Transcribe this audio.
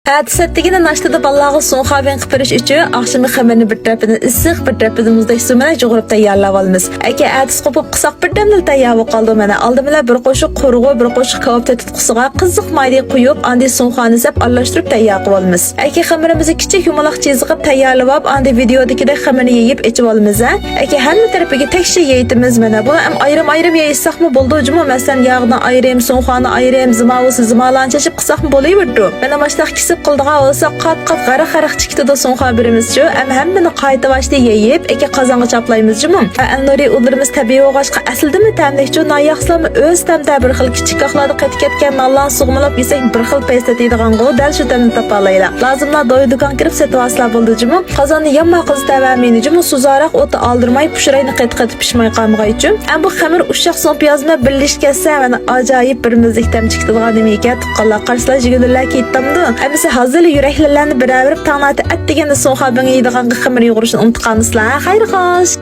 Ertesittigina naştada ballağı soğuğa ben qıpırış üçü akşamı xəmərini bir tərəfindən ısıq, bir tərəfindən muzday su mənə yoğurub tayyorlab olamiz. Əgər ertesi qopub qısaq bir dəmdil tayyorlab qaldı mənə. Aldım elə bir qoşuq qurğu, bir qoşuq kebab tutqusuğa qızıq mayda qoyub, andi soğuğanı səp aralashtirib tayyor qilib olamiz. Əgər xəmirimizni kichik yumaloq çiziqib tayyorlab, andi videodakidek xəmirini yeyib içib olamiz. Əgər hər tərəfiga təkcə yeyitimiz mənə. Buni ham ayrım-ayrım yeysaqmı bo'ldi juma? Masalan, yağını ayırım, soğuğanı ayırım, zimalan çeşib qısaqmı bo'layverdi. Mənə başlaq qıldığa olsa qat-qat qaraq chiqdi so'ng'a birimiz-chu. Hammani qayta başda yeyib, aka qozonga chaplaymiz-chu. Nuri ularimiz tabiiy o'g'ashqa aslidami ta'mlikchu, noyaxsizlarmi o'z tamda bir xil kichik qaqlarda qaytib ketgan nonlarni sug'malab yesak bir xil paystatadigan-ku, dal shu tamni topa olaylar. Lozimlar do'y do'kon kirib sotib olsalar bo'ldi-chu. Qozonni yamma qizib tavamini-chu, suzaraq o'ti oldirmay pushirayni qayt-qayt pishmay qolmag'ay-chu. Bu xamir ushaq so'ng piyozma birlashgasa, mana ajoyib bir muzlik tam chiqdigan nima ekan, tuqqanlar qarslar jigullar ketdimdi. Hazır yüreklilerini beraber tanıtı ettiğinde soğuğa ben yediğin xəmir yoğuruşunu unutqanıslar. Xayr xoş.